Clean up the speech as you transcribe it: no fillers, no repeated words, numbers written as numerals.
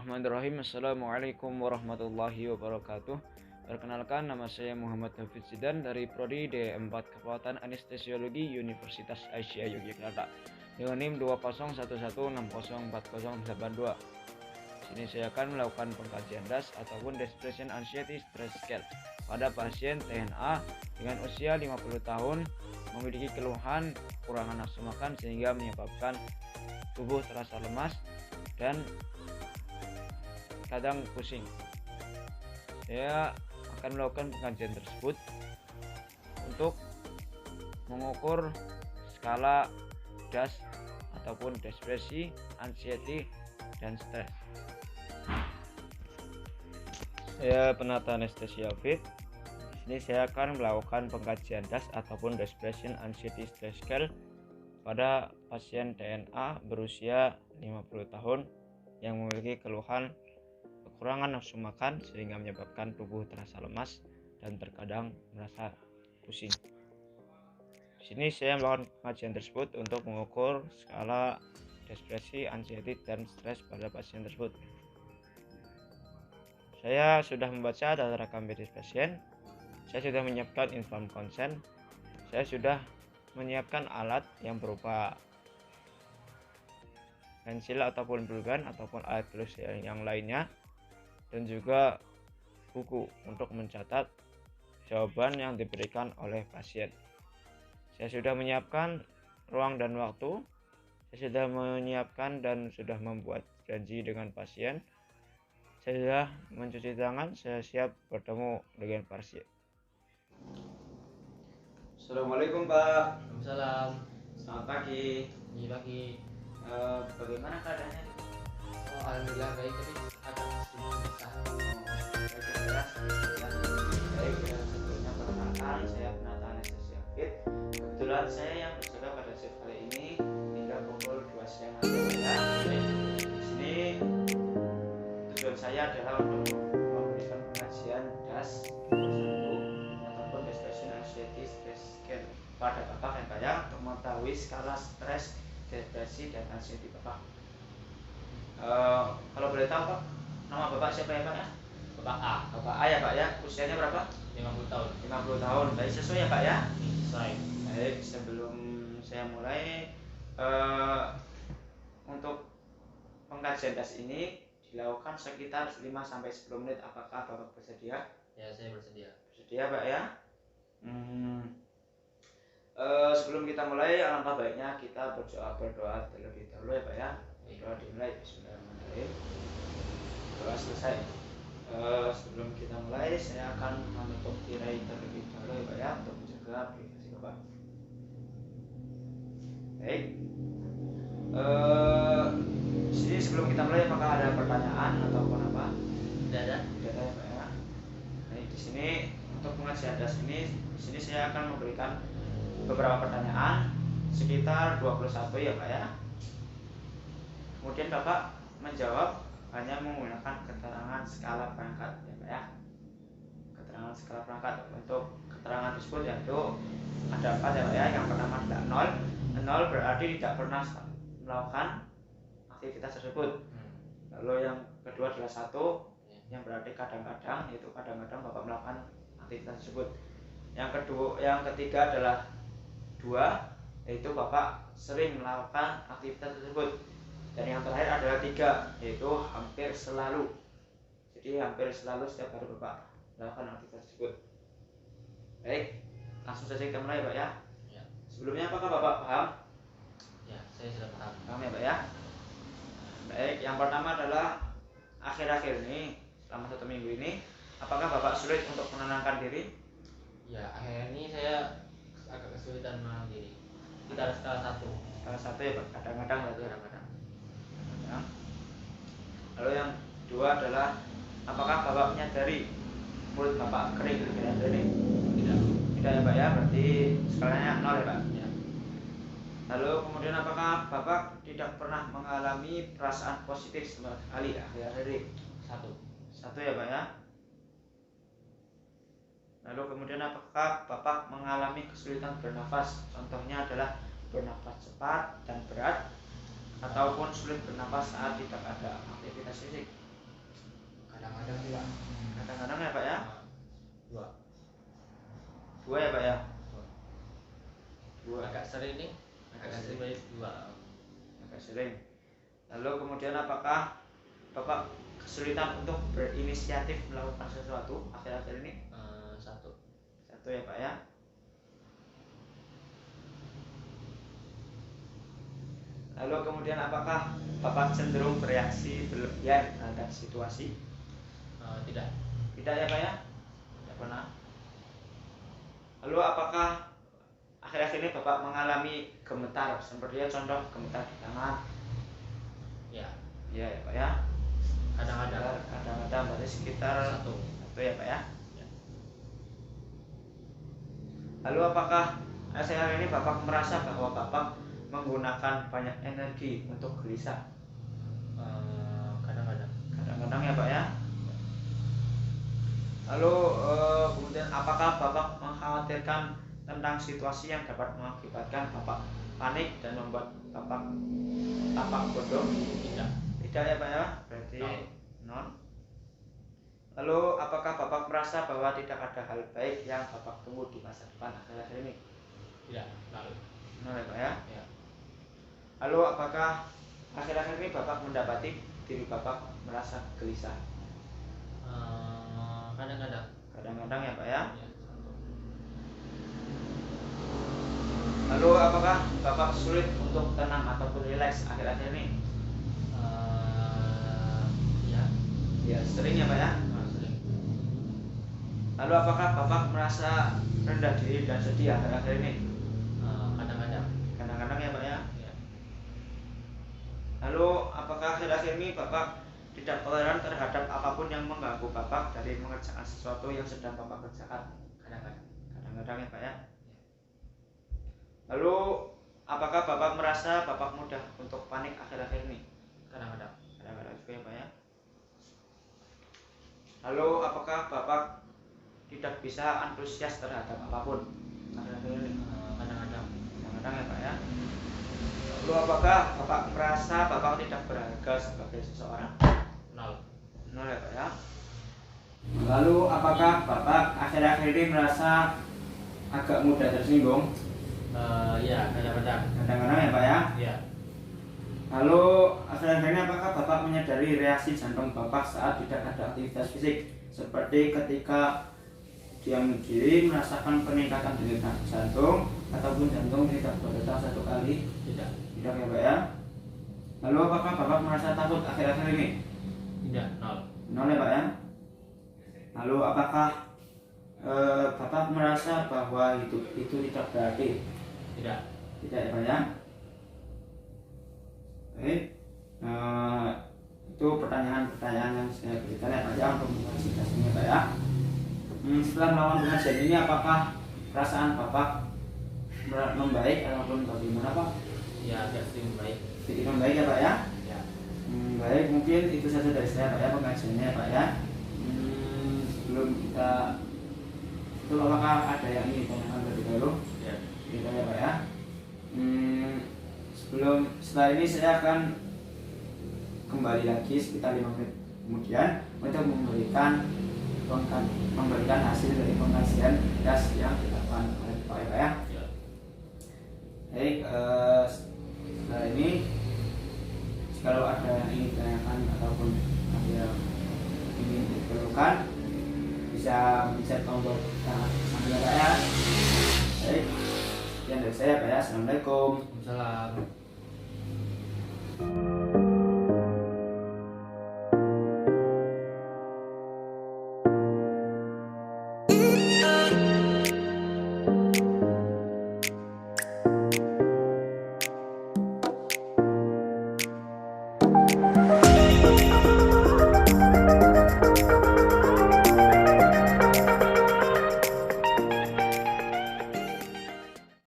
Bismillahirrahmanirrahim. Assalamualaikum warahmatullahi wabarakatuh. Perkenalkan, nama saya Muhammad Hafidz Zidan dari Prodi D4 Kekuatan Anestesiologi Universitas Asia Yogyakarta dengan NIM 20116040882. Sini saya akan melakukan pengkajian DAS ataupun Depression Anxiety Stress Scale pada pasien TNA dengan usia 50 tahun, memiliki keluhan kekurangan nafsu makan sehingga menyebabkan tubuh terasa lemas dan kadang pusing. Saya akan melakukan pengkajian tersebut untuk mengukur skala DAS ataupun depresi, anxiety, dan stres. Saya penata anestesia Fit. Di sini saya akan melakukan pengkajian DAS ataupun Depression Anxiety Stress Scale pada pasien TNA berusia 50 tahun yang memiliki keluhan kekurangan nafsu makan sehingga menyebabkan tubuh terasa lemas dan terkadang merasa pusing. Di sini saya melakukan pengajian tersebut untuk mengukur skala depresi, anxiety, dan stres pada pasien tersebut. Saya sudah membaca data rekam medis pasien. Saya sudah menyiapkan inform consent. Saya sudah menyiapkan alat yang berupa pensil ataupun pulpen ataupun alat tulis yang lainnya, dan juga buku untuk mencatat jawaban yang diberikan oleh pasien. Saya sudah menyiapkan ruang dan waktu. Saya sudah menyiapkan dan sudah membuat janji dengan pasien. Saya sudah mencuci tangan. Saya siap bertemu dengan pasien. Assalamualaikum Pak. Waalaikumsalam. Selamat pagi. Iya pagi. Bagaimana keadaannya? Oh, alhamdulillah baik, tapi agak susah. Baik, sebelumnya perkenalkan, saya penata anestesia Fit. Kebetulan saya yang berjaga pada shift kali ini hingga pukul 2 siang atau malam. Di sini tujuan saya adalah untuk memberikan pengajian DAS 1 ataupun Depression Anxiety Stress Scale pada Bapak dan saya untuk mengetahui skala stres, depresi, dan anxiety Bapak. Kalau boleh tahu Pak, nama Bapak siapa ya Pak ya? Bapak A, Bapak A ya Pak ya, usianya berapa? 50 tahun. 50 tahun, baik sesuai ya Pak ya? Sesuai. Baik, sebelum saya mulai, untuk pengkajian DAS ini dilakukan sekitar 5-10 menit. Apakah Bapak bersedia? Ya, saya bersedia. Bersedia Pak ya? Sebelum kita mulai, alangkah baiknya kita berdoa terlebih dahulu ya Pak ya. Doa dimulai, bismillahirrahmanirrahim. Doa selesai. Sebelum kita mulai, saya akan menutup tirai terlebih dahulu ya Pak ya, untuk menjaga privasi Bapak. Baik. Sini sebelum kita mulai, apakah ada pertanyaan ataupun apa? Tidak ada. Tidak ada ya Pak ya. Nah, di sini untuk pengajian DAS ini, di sini saya akan memberikan beberapa pertanyaan, sekitar 21 ya Pak ya. Kemudian Bapak menjawab hanya menggunakan keterangan skala perangkat ya Pak ya. Keterangan skala perangkat. Untuk keterangan tersebut yaitu ada 4 ya Pak ya. Yang pertama adalah 0. 0 berarti tidak pernah melakukan aktivitas tersebut. Lalu yang kedua adalah 1, yang berarti kadang-kadang, yaitu kadang-kadang Bapak melakukan aktivitas tersebut. Yang ketiga adalah 2, yaitu Bapak sering melakukan aktivitas tersebut. Dan yang terakhir adalah 3, yaitu hampir selalu. Jadi hampir selalu setiap hari Bapak melakukan aktivitas tersebut. Baik, langsung saja kita mulai Pak ya. Ya. Sebelumnya apakah Bapak paham? Ya, saya sudah paham. Paham ya Pak ya. Baik, yang pertama adalah akhir-akhir ini, selama 1 minggu ini, apakah Bapak sulit untuk menenangkan diri? Ya, akhirnya ini saya agak kesulitan menenangkan diri. Kita ada skala 1. Skala 1 ya Pak, kadang-kadang berarti Kadang-kadang. Lalu yang kedua adalah apakah Bapak menyadari mulut Bapak kering akhir-akhir ini? Tidak. Tidak ya Pak ya, berarti skalanya 0 ya Pak. Ya. Lalu kemudian apakah Bapak tidak pernah mengalami perasaan positif sama sekali akhir-akhir ini? 1. 1 ya Pak ya. Lalu kemudian apakah Bapak mengalami kesulitan bernafas? Contohnya adalah bernafas cepat dan berat, ataupun sulit bernafas saat tidak ada aktivitas fisik. 2 ya Pak ya? 2 Agak sering nih, agak sering banyak 2. agak sering. Lalu kemudian apakah Bapak kesulitan untuk berinisiatif melakukan sesuatu akhir-akhir ini? 1. 1 ya Pak ya. Lalu kemudian apakah Bapak cenderung bereaksi berlebihan terhadap situasi? Tidak. Tidak ya Pak ya? Tidak pernah. Lalu apakah akhir-akhir ini Bapak mengalami gemetar, seperti contoh gemetar di tangan? Ya. Iya ya Pak ya. Kadang-kadang berarti sekitar 1 ya Pak ya. Ya. Lalu apakah akhir-akhir ini Bapak merasa bahwa Bapak menggunakan banyak energi untuk gelisah? Kadang-kadang. Kadang-kadang ya Pak ya. Lalu kemudian apakah Bapak mengkhawatirkan tentang situasi yang dapat mengakibatkan Bapak panik dan membuat Bapak tampak bodoh? Tidak. Tidak ya Pak ya. Berarti non. Lalu apakah Bapak merasa bahwa tidak ada hal baik yang Bapak tunggu di masa depan akhir-akhir ini? Tidak. Lalu. Nol ya Pak ya. Ya. Lalu apakah akhir-akhir ini Bapak mendapati diri Bapak merasa gelisah? Kadang-kadang. Kadang-kadang ya Pak ya. Ya. 1. Lalu apakah Bapak sulit untuk tenang ataupun rileks akhir-akhir ini? Ya. Ya sering ya Pak ya. Sering. Lalu apakah Bapak merasa rendah diri dan sedih akhir-akhir ini? Kadang-kadang. Kadang-kadang ya Pak ya. Ya. Lalu apakah akhir-akhir ini Bapak tidak toleran terhadap apapun yang mengganggu Bapak dari mengerjakan sesuatu yang sedang Bapak kerjakan? Kadang-kadang. Kadang-kadang ya Pak ya. Lalu apakah Bapak merasa Bapak mudah untuk panik akhir-akhir ini? Kadang-kadang. Kadang-kadang juga ya Pak ya. Lalu apakah Bapak tidak bisa antusias terhadap apapun akhir-akhir ini? Kadang-kadang. Kadang-kadang ya Pak ya. Lalu apakah Bapak merasa Bapak tidak berharga sebagai seseorang? 0. Nol ya Pak ya. Lalu apakah Bapak akhir-akhir ini merasa agak mudah tersinggung? Ya, kadang-kadang. Kadang-kadang ya Pak ya. Ya. Lalu akhir-akhir ini apakah Bapak menyadari reaksi jantung Bapak saat tidak ada aktivitas fisik, seperti ketika diam diri merasakan peningkatan denyut jantung ataupun jantung tidak berdetak 1 kali? Tidak. Tidak ya Pak ya. Lalu apakah Bapak merasa takut akhir-akhir ini? Tidak. 0. Nol ya Pak ya. Lalu apakah Bapak merasa bahwa hidup itu tidak berarti? Tidak. Tidak ya Pak ya. Baik, itu pertanyaan-pertanyaan yang saya berikan ya Pak ya untuk mengajukan ini Pak ya. Setelah melakukan pengajian ini apakah perasaan Bapak membaik ataupun bagaimana Pak? Ya, agak sedikit baik. Sedikit membaik ya Pak ya. Ya. Baik, mungkin itu saja dari saya Pak ya pengajiannya Pak ya. Sebelum kita itu apakah ada yang ingin ditanyakan terlebih dahulu? Ya. Gitu ya Pak ya. Setelah ini saya akan kembali lagi sekitar 5 menit kemudian untuk memberikan hasil dari pengajian gas yang dilakukan oleh Pak ya. Ya. Baik, setelah ini kalau ada yang ingin ditanyakan ataupun ada yang ingin diperlukan bisa mencet tombol sambil Pak ya. Baik, sekian dari saya Pak ya. Assalamualaikum. Waalaikumsalam.